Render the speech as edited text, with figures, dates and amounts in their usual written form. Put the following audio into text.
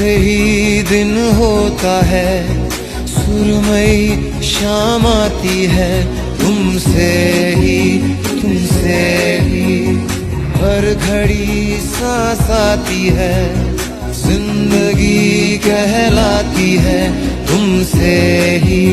तुमसे ही दिन होता है, सुरमई शाम आती है, तुमसे ही हर घड़ी सांस आती है, जिंदगी कहलाती है, तुमसे ही